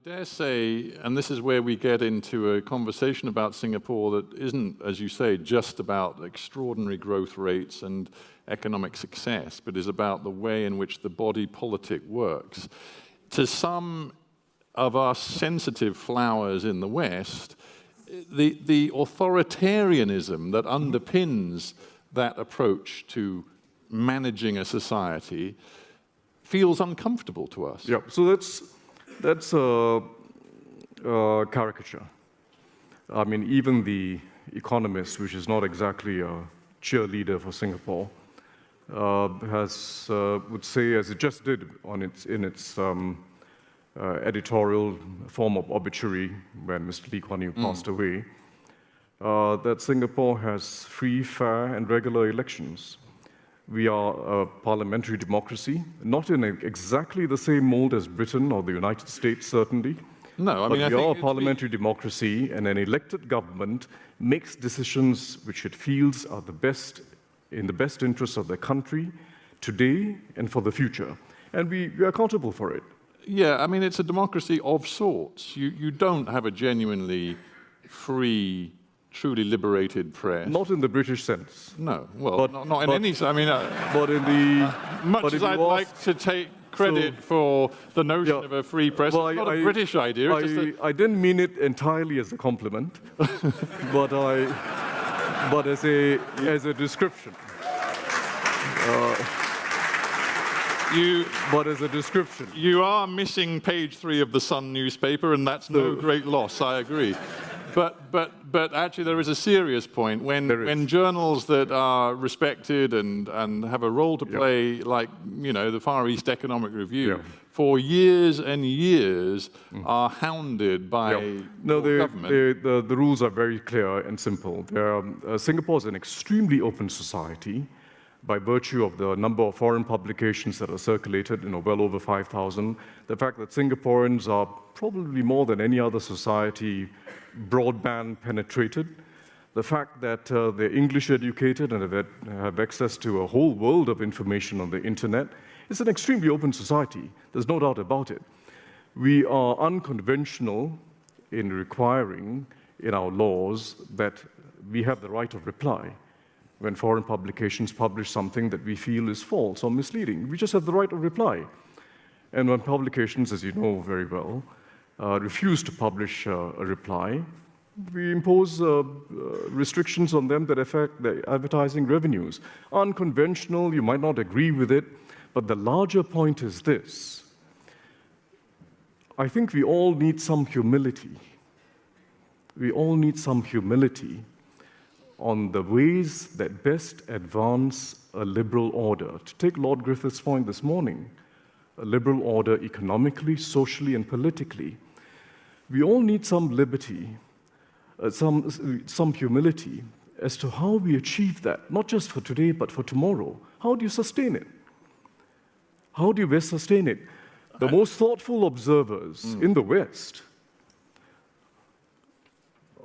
dare say, and this is where we get into a conversation about Singapore that isn't, as you say, just about extraordinary growth rates and economic success, but is about the way in which the body politic works. To some of us sensitive flowers in the West, the authoritarianism that underpins that approach to managing a society feels uncomfortable to us. Yeah, so that's a caricature. I mean, even The Economist, which is not exactly a cheerleader for Singapore, would say, as it just did in its editorial form of obituary when Mr. Lee Kuan Yew passed away, that Singapore has free, fair, and regular elections. We are a parliamentary democracy, not in exactly the same mold as Britain or the United States, certainly. No, I mean, but we are a parliamentary democracy, and an elected government makes decisions which it feels are in the best interests of the country today and for the future. And we are accountable for it. Yeah, I mean, it's a democracy of sorts. You don't have a genuinely free, truly liberated press. Not in the British sense. No, well, not in any sense. I mean, but in the much as I'd like to take credit for the notion of a free press, it's not a British idea. I didn't mean it entirely as a compliment, but as a description. But as a description. You are missing page 3 of the Sun newspaper, and that's no great loss, I agree. But actually there is a serious point when journals that are respected and have a role to play, like, you know, the Far East Economic Review, for years and years are hounded by government. The rules are very clear and simple. Singapore is an extremely open society by virtue of the number of foreign publications that are circulated, well over 5,000. The fact that Singaporeans are probably more than any other society broadband penetrated, the fact that they're English educated and have access to a whole world of information on the internet. It's an extremely open society. There's no doubt about it. We are unconventional in requiring in our laws that we have the right of reply when foreign publications publish something that we feel is false or misleading. We just have the right of reply. And when publications, as you know very well, refuse to publish a reply, we impose restrictions on them that affect the advertising revenues. Unconventional, you might not agree with it, but the larger point is this. I think we all need some humility. We all need some humility on the ways that best advance a liberal order. To take Lord Griffiths' point this morning, a liberal order economically, socially, and politically. We all need some liberty, some humility as to how we achieve that, not just for today, but for tomorrow. How do you sustain it? How do you best sustain it? The most thoughtful observers in the West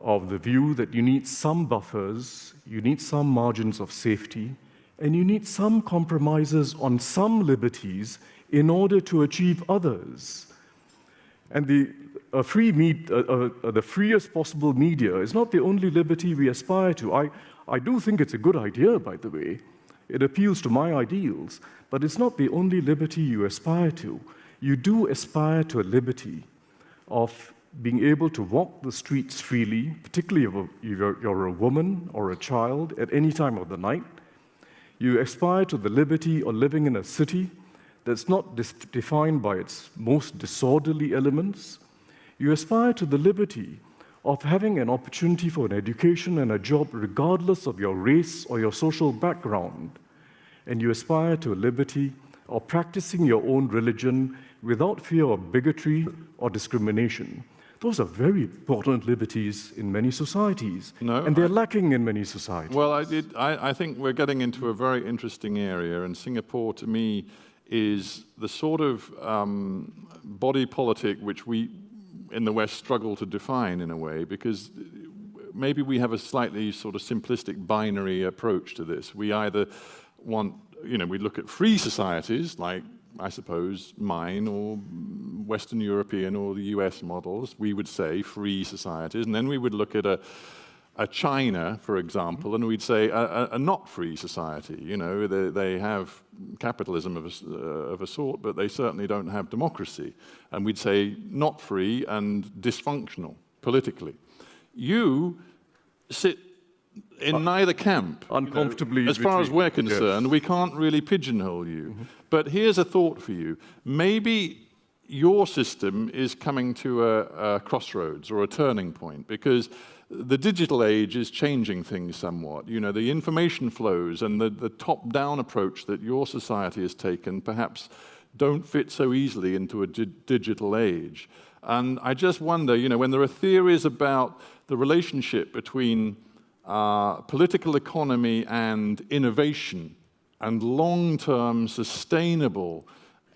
of the view that you need some buffers, you need some margins of safety, and you need some compromises on some liberties in order to achieve others. And the freest possible media is not the only liberty we aspire to. I do think it's a good idea, by the way. It appeals to my ideals, but it's not the only liberty you aspire to. You do aspire to a liberty of being able to walk the streets freely, particularly if you're a woman or a child at any time of the night. You aspire to the liberty of living in a city that's not defined by its most disorderly elements. You aspire to the liberty of having an opportunity for an education and a job regardless of your race or your social background. And you aspire to a liberty of practicing your own religion without fear of bigotry or discrimination. Those are very important liberties in many societies, and they're lacking in many societies. Well, I think we're getting into a very interesting area, and Singapore, to me, is the sort of body politic which we in the West struggle to define in a way, because maybe we have a slightly sort of simplistic binary approach to this. We either want, we look at free societies like, I suppose, mine or Western European or the US models, we would say free societies, and then we would look at a China, for example, and we'd say a not free society. You know, they have capitalism of a sort, but they certainly don't have democracy. And we'd say not free and dysfunctional politically. You sit in neither camp. Uncomfortably. As far as we're concerned, yes. We can't really pigeonhole you. But here's a thought for you. Maybe your system is coming to a crossroads or a turning point, because the digital age is changing things somewhat. You know, the information flows and the top-down approach that your society has taken perhaps don't fit so easily into a digital age. And I just wonder, you know, when there are theories about the relationship between political economy and innovation and long-term sustainable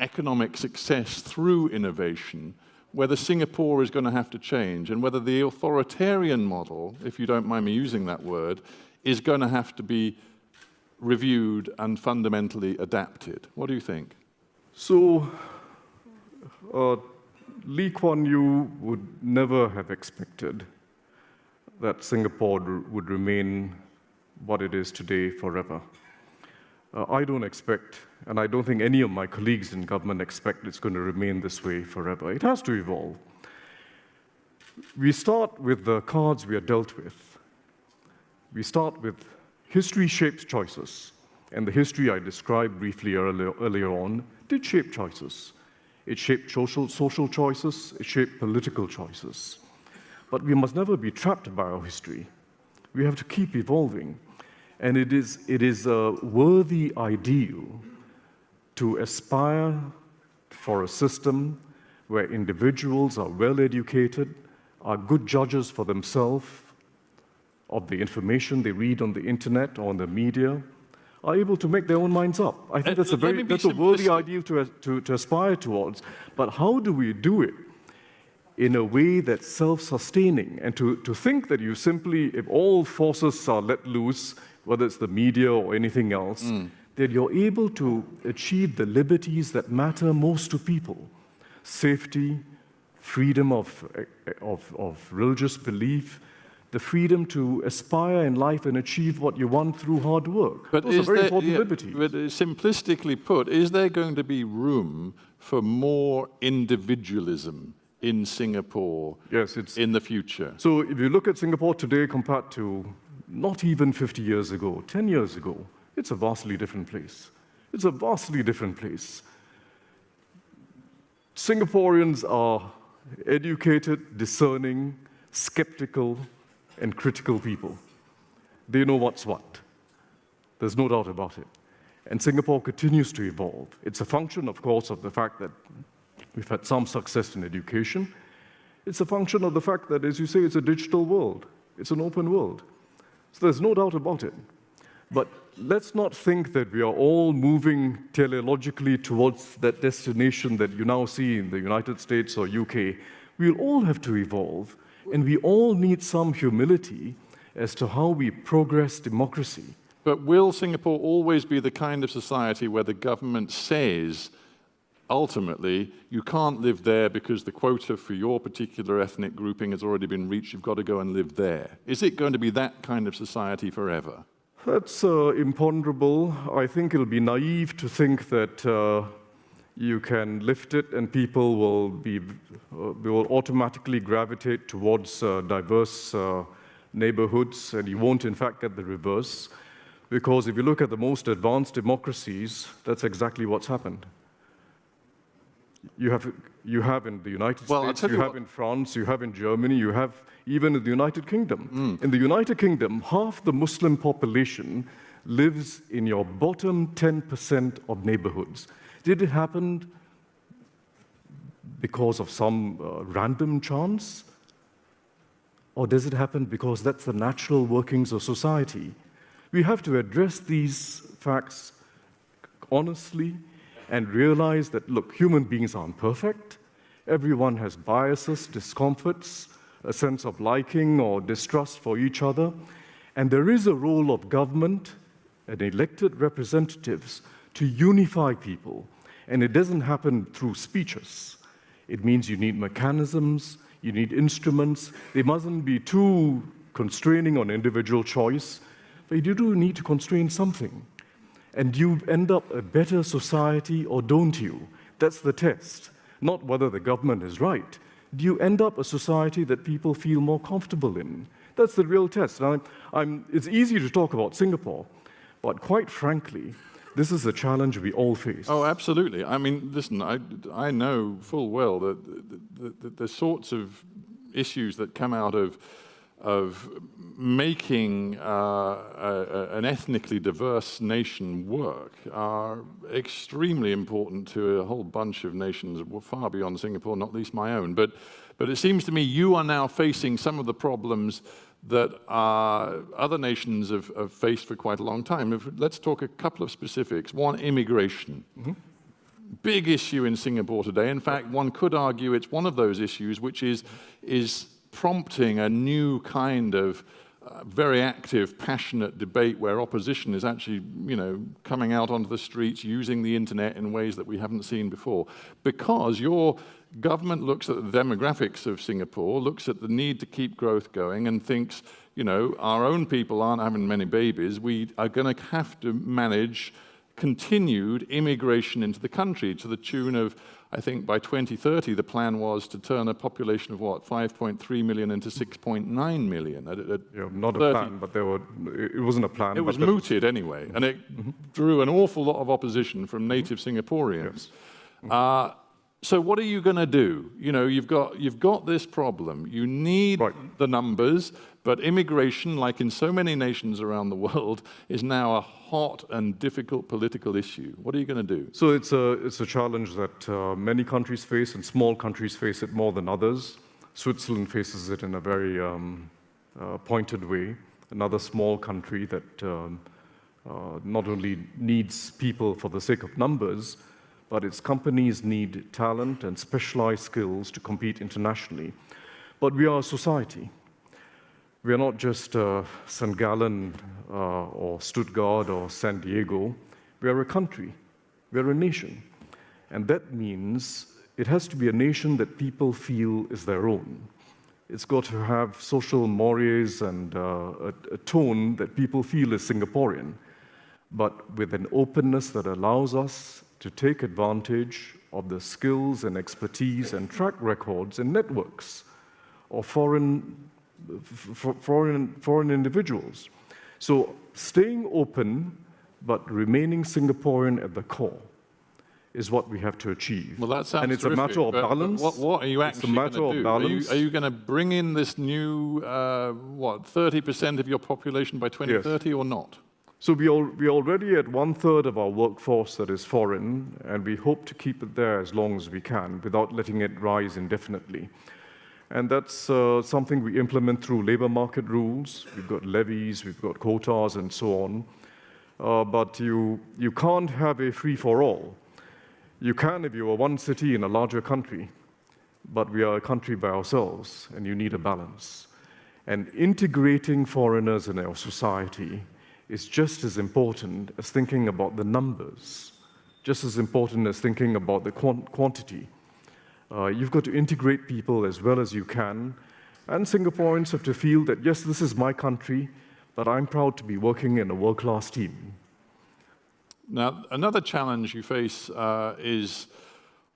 economic success through innovation, whether Singapore is going to have to change and whether the authoritarian model, if you don't mind me using that word, is going to have to be reviewed and fundamentally adapted. What do you think? So, Lee Kuan Yew would never have expected that Singapore would remain what it is today forever. I don't expect, and I don't think any of my colleagues in government expect it's going to remain this way forever. It has to evolve. We start with the cards we are dealt with. We start with history shapes choices, and the history I described briefly earlier on did shape choices. It shaped social choices, it shaped political choices. But we must never be trapped by our history. We have to keep evolving. And it is a worthy ideal to aspire for a system where individuals are well educated, are good judges for themselves of the information they read on the internet or on the media, are able to make their own minds up. I think that's a worthy ideal to aspire towards. But how do we do it in a way that's self-sustaining? And to think that you simply, if all forces are let loose, whether it's the media or anything else, that you're able to achieve the liberties that matter most to people. Safety, freedom of religious belief, the freedom to aspire in life and achieve what you want through hard work. But those are very important liberties. But simplistically put, is there going to be room for more individualism in Singapore in the future? So if you look at Singapore today compared to not even 50 years ago, 10 years ago, it's a vastly different place. It's a vastly different place. Singaporeans are educated, discerning, skeptical, and critical people. They know what's what. There's no doubt about it. And Singapore continues to evolve. It's a function, of course, of the fact that we've had some success in education. It's a function of the fact that, as you say, it's a digital world. It's an open world. So there's no doubt about it. But let's not think that we are all moving teleologically towards that destination that you now see in the United States or UK. We'll all have to evolve, and we all need some humility as to how we progress democracy. But will Singapore always be the kind of society where the government says, ultimately, you can't live there because the quota for your particular ethnic grouping has already been reached, you've got to go and live there? Is it going to be that kind of society forever? That's imponderable. I think it'll be naive to think that you can lift it and people will automatically gravitate towards diverse neighborhoods, and you won't, in fact, get the reverse. Because if you look at the most advanced democracies, that's exactly what's happened. You have in the United States, you have in France, you have in Germany, you have even in the United Kingdom. In the United Kingdom, half the Muslim population lives in your bottom 10% of neighborhoods. Did it happen because of some random chance? Or does it happen because that's the natural workings of society? We have to address these facts honestly and realize that, look, human beings aren't perfect. Everyone has biases, discomforts, a sense of liking or distrust for each other. And there is a role of government and elected representatives to unify people. And it doesn't happen through speeches. It means you need mechanisms, you need instruments. They mustn't be too constraining on individual choice, but you do need to constrain something. And you end up a better society, or don't you? That's the test, not whether the government is right. Do you end up a society that people feel more comfortable in? That's the real test. It's easy to talk about Singapore, but quite frankly, this is a challenge we all face. Oh, absolutely. I mean, listen, I know full well that the sorts of issues that come out of making an ethnically diverse nation work are extremely important to a whole bunch of nations far beyond Singapore, not least my own. But it seems to me you are now facing some of the problems that other nations have faced for quite a long time. Let's talk a couple of specifics. One, immigration. Mm-hmm. Big issue in Singapore today. In fact, one could argue it's one of those issues which is prompting a new kind of very active, passionate debate where opposition is actually, coming out onto the streets, using the internet in ways that we haven't seen before. Because your government looks at the demographics of Singapore, looks at the need to keep growth going, and thinks, our own people aren't having many babies. We are going to have to manage continued immigration into the country to the tune of, I think by 2030, the plan was to turn a population of 5.3 million into 6.9 million. Not a plan, but it wasn't a plan. It was mooted anyway, and it drew an awful lot of opposition from native Singaporeans. Yes. So what are you going to do? You've got this problem. You need the numbers, but immigration, like in so many nations around the world, is now a hot and difficult political issue. What are you going to do? So it's a challenge that many countries face, and small countries face it more than others. Switzerland faces it in a very pointed way. Another small country that not only needs people for the sake of numbers, but its companies need talent and specialized skills to compete internationally. But we are a society. We are not just St. Gallen or Stuttgart or San Diego. We are a country. We are a nation. And that means it has to be a nation that people feel is their own. It's got to have social mores and a tone that people feel is Singaporean, but with an openness that allows us to take advantage of the skills and expertise and track records and networks of foreign individuals. So staying open but remaining Singaporean at the core is what we have to achieve. Well, that sounds and it's terrific, a matter of balance. What are you actually going to do? Are you going to bring in this new 30% of your population by 2030 or not? So we're already at 1/3 of our workforce that is foreign, and we hope to keep it there as long as we can without letting it rise indefinitely. And that's something we implement through labor market rules. We've got levies, we've got quotas, and so on. But you can't have a free-for-all. You can if you are one city in a larger country, but we are a country by ourselves, and you need a balance. And integrating foreigners in our society is just as important as thinking about the numbers, just as important as thinking about the quantity. You've got to integrate people as well as you can, and Singaporeans have to feel that, yes, this is my country, but I'm proud to be working in a world-class team. Now, another challenge you face is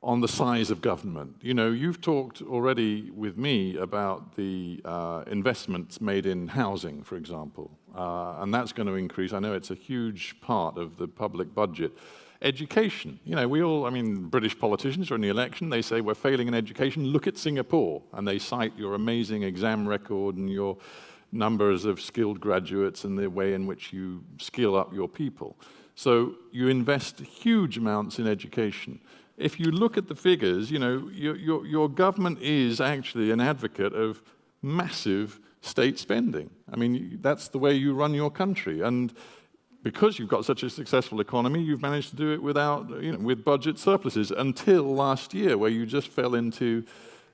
on the size of government. You've talked already with me about the investments made in housing, for example, and that's going to increase. I know it's a huge part of the public budget. Education, British politicians are in the election, they say we're failing in education, look at Singapore, and they cite your amazing exam record and your numbers of skilled graduates and the way in which you skill up your people. So you invest huge amounts in education. If you look at the figures, your government is actually an advocate of massive state spending. That's the way you run your country. And because you've got such a successful economy, you've managed to do it with budget surpluses until last year, where you just fell into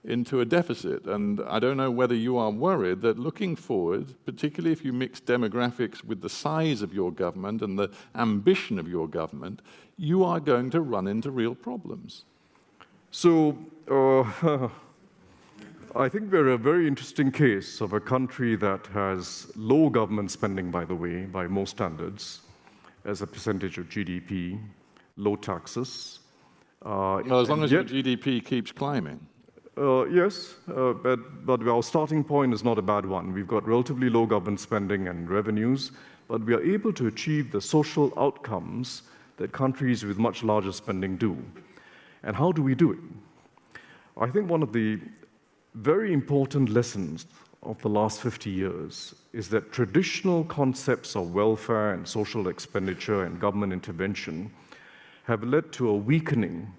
a deficit. And I don't know whether you are worried that looking forward, particularly if you mix demographics with the size of your government and the ambition of your government, you are going to run into real problems. So I think we're a very interesting case of a country that has low government spending, by the way, by most standards, as a percentage of GDP, low taxes. Well, as long as your GDP keeps climbing. Yes, but our starting point is not a bad one. We've got relatively low government spending and revenues, but we are able to achieve the social outcomes that countries with much larger spending do. And how do we do it? I think one of the very important lessons of the last 50 years is that traditional concepts of welfare and social expenditure and government intervention have led to a weakening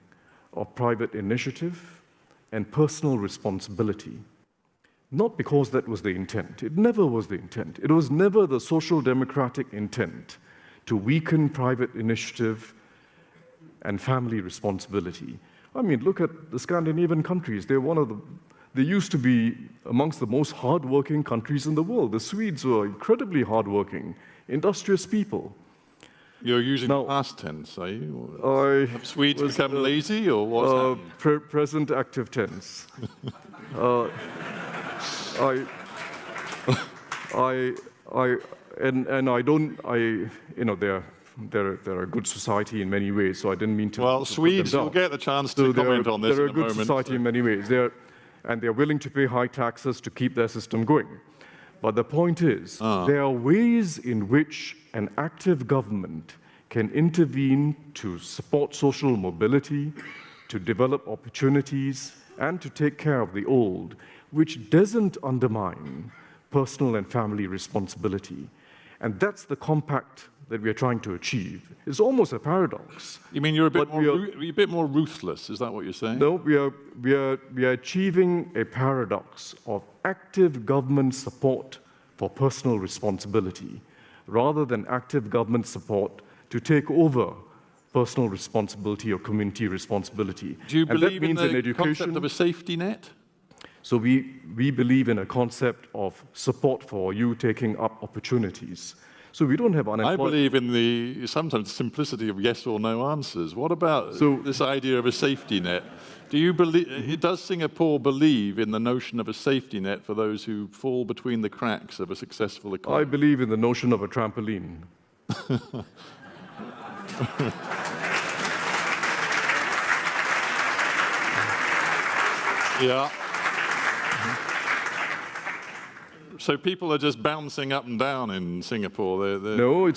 of private initiative and personal responsibility. Not because that was the intent. It never was the intent. It was never the social democratic intent to weaken private initiative and family responsibility. I mean, look at the Scandinavian countries. They used to be amongst the most hardworking countries in the world. The Swedes were incredibly hardworking, industrious people. You're using past tense, are you? Have Swedes become lazy, or what's happening? Present active tense. They're a good society in many ways, so I didn't mean to. Well, Swedes will get the chance to comment on this in a moment. They're a good society in many ways. They're willing to pay high taxes to keep their system going. But the point is, there are ways in which an active government can intervene to support social mobility, to develop opportunities, and to take care of the old, which doesn't undermine personal and family responsibility. And that's the compact that we are trying to achieve. It's almost a paradox. You mean you're a bit more ruthless? Is that what you're saying? No, we are achieving a paradox of active government support for personal responsibility, rather than active government support to take over personal responsibility or community responsibility. Do you believe in the concept of a safety net? So we believe in a concept of support for you taking up opportunities. So we don't have unemployment. I believe in the sometimes simplicity of yes or no answers. What about this idea of a safety net? Do you believe? Does Singapore believe in the notion of a safety net for those who fall between the cracks of a successful economy? I believe in the notion of a trampoline. Yeah. So people are just bouncing up and down in Singapore. No, I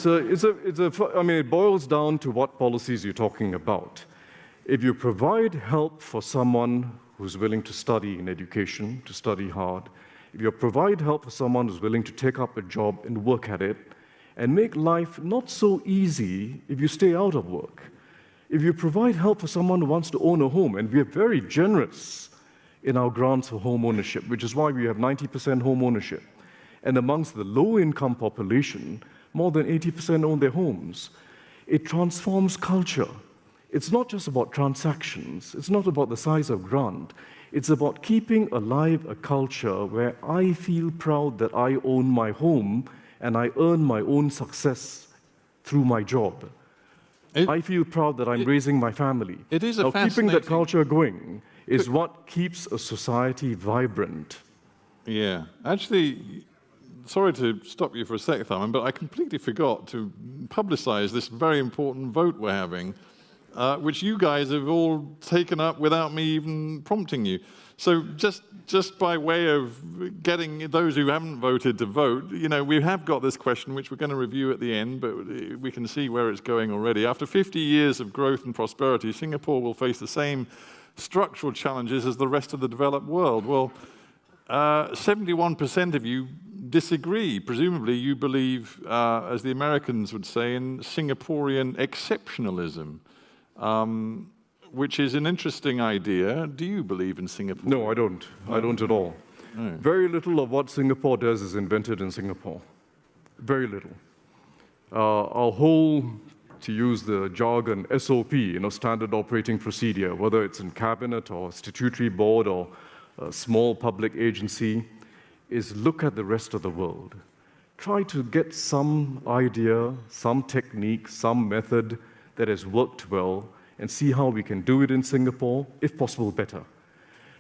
mean, it boils down to what policies you're talking about. If you provide help for someone who's willing to study in education, to study hard, if you provide help for someone who's willing to take up a job and work at it, and make life not so easy if you stay out of work. If you provide help for someone who wants to own a home, and we are very generous in our grants for home ownership, which is why we have 90% home ownership. And amongst the low-income population, more than 80% own their homes. It transforms culture. It's not just about transactions. It's not about the size of grant. It's about keeping alive a culture where I feel proud that I own my home and I earn my own success through my job. I feel proud that I'm raising my family. It is a now, fascinating... keeping that culture going is what keeps a society vibrant. Yeah. Actually, sorry to stop you for a sec, Tharman, but I completely forgot to publicize this very important vote we're having, which you guys have all taken up without me even prompting you. So just by way of getting those who haven't voted to vote, you know, we have got this question, which we're going to review at the end, but we can see where it's going already. After 50 years of growth and prosperity, Singapore will face the same structural challenges as the rest of the developed world. Well, 71% of you disagree. Presumably, you believe, as the Americans would say, in Singaporean exceptionalism, which is an interesting idea. Do you believe in Singapore? No, I don't. I don't at all. No. Very little of what Singapore does is invented in Singapore. Very little. Our whole, to use the jargon, SOP, standard operating procedure, whether it's in cabinet or statutory board or a small public agency, is look at the rest of the world. Try to get some idea, some technique, some method that has worked well, and see how we can do it in Singapore, if possible, better.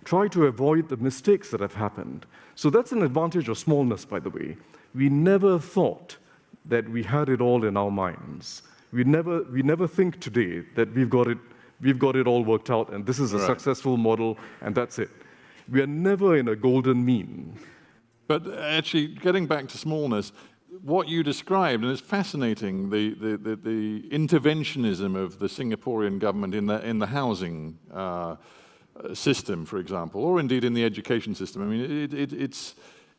Try to avoid the mistakes that have happened. So that's an advantage of smallness, by the way. We never thought that we had it all in our minds. We never think today that we've got it all worked out, and this is a successful model, and that's it. We are never in a golden mean. But actually, getting back to smallness, what you described, and it's fascinating, the interventionism of the Singaporean government in the housing system, for example, or indeed in the education system. I mean,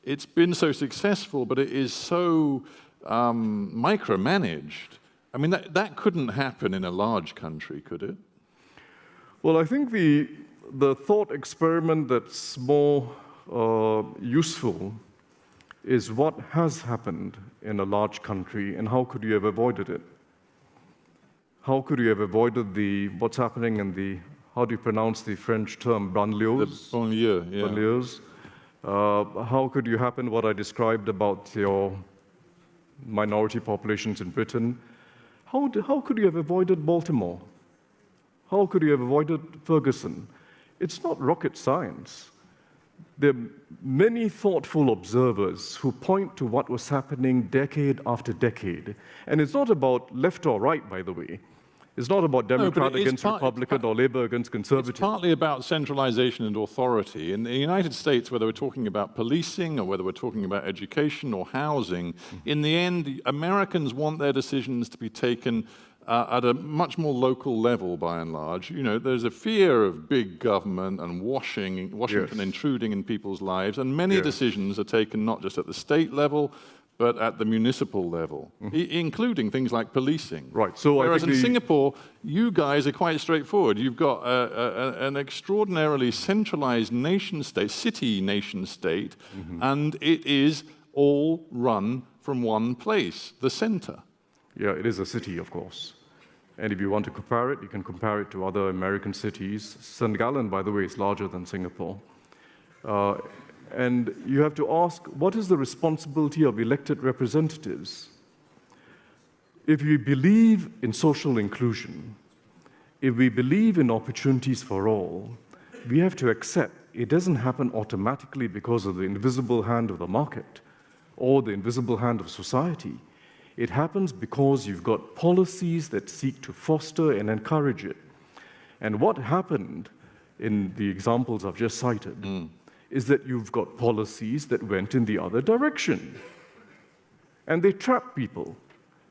it's been so successful, but it is so micromanaged. I mean, that couldn't happen in a large country, could it? Well, I think the thought experiment that's more useful is what has happened in a large country and how could you have avoided it? How could you have avoided what's happening in the, how do you pronounce the French term, banlieues? The banlieue, yeah. Banlieues. How could you happen what I described about your minority populations in Britain? How could you have avoided Baltimore? How could you have avoided Ferguson? It's not rocket science. There are many thoughtful observers who point to what was happening decade after decade. And it's not about left or right, by the way. It's not about Democrat against Republican or Labour against Conservative. It's partly about centralization and authority. In the United States, whether we're talking about policing or whether we're talking about education or housing, in the end, Americans want their decisions to be taken at a much more local level, by and large. You know, there's a fear of big government and Washington intruding in people's lives, and many decisions are taken not just at the state level, but at the municipal level, including things like policing. Right. So whereas in Singapore, you guys are quite straightforward. You've got an extraordinarily centralized nation-state, city nation-state, and it is all run from one place, the center. Yeah, it is a city, of course. And if you want to compare it, you can compare it to other American cities. St. Gallen, by the way, is larger than Singapore. And you have to ask, what is the responsibility of elected representatives? If we believe in social inclusion, if we believe in opportunities for all, we have to accept it doesn't happen automatically because of the invisible hand of the market or the invisible hand of society. It happens because you've got policies that seek to foster and encourage it. And what happened in the examples I've just cited is that you've got policies that went in the other direction. And they trap people.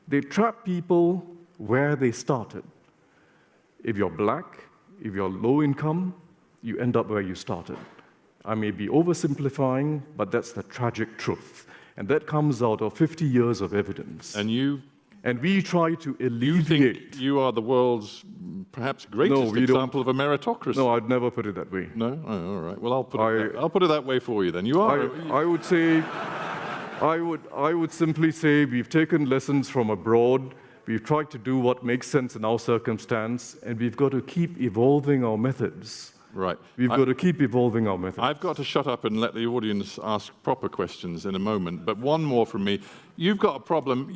They trap people where they started. If you're black, if you're low income, you end up where you started. I may be oversimplifying, but that's the tragic truth. And that comes out of 50 years of evidence. And we try to alleviate. You think you are the world's perhaps greatest example of a meritocracy? No, I'd never put it that way. No? Oh, all right. Well, I'll put it that way for you then. You are. I would say, I would simply say we've taken lessons from abroad. We've tried to do what makes sense in our circumstance, and we've got to keep evolving our methods. Right. We've got to keep evolving our methods. I've got to shut up and let the audience ask proper questions in a moment, but one more from me. You've got a problem.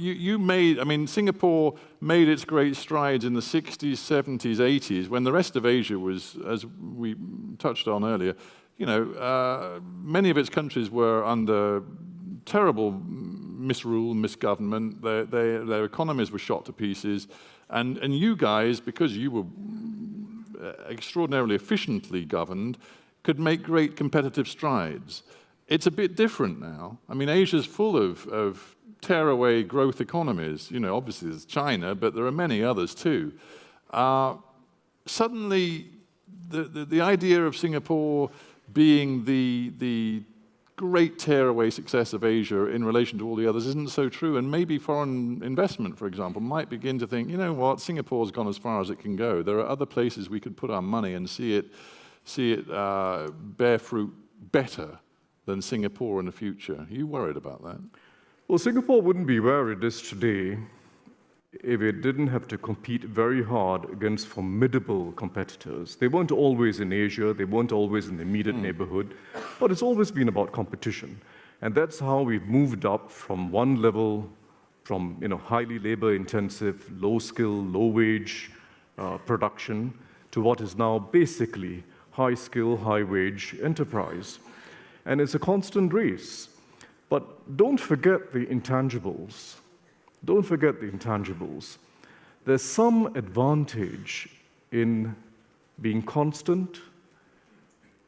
Singapore made its great strides in the 60s, 70s, 80s, when the rest of Asia was, as we touched on earlier, many of its countries were under terrible misrule, misgovernment. Their economies were shot to pieces. And you guys, because you were extraordinarily efficiently governed, could make great competitive strides. It's a bit different now. I mean, Asia's full of tearaway growth economies. Obviously there's China, but there are many others too. Suddenly, the idea of Singapore being the great tearaway success of Asia in relation to all the others isn't so true, and maybe foreign investment, for example, might begin to think, you know what, Singapore's gone as far as it can go. There are other places we could put our money and see it bear fruit better than Singapore in the future. Are you worried about that? Well, Singapore wouldn't be where it is today if it didn't have to compete very hard against formidable competitors. They weren't always in Asia, they weren't always in the immediate neighborhood, but it's always been about competition. And that's how we've moved up from one level, from highly labor-intensive, low-skill, low-wage production to what is now basically high-skill, high-wage enterprise. And it's a constant race. But don't forget the intangibles. Don't forget the intangibles. There's some advantage in being constant,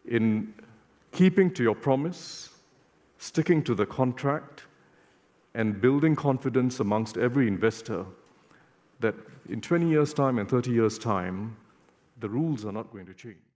in keeping to your promise, sticking to the contract, and building confidence amongst every investor that in 20 years' time and 30 years' time, the rules are not going to change.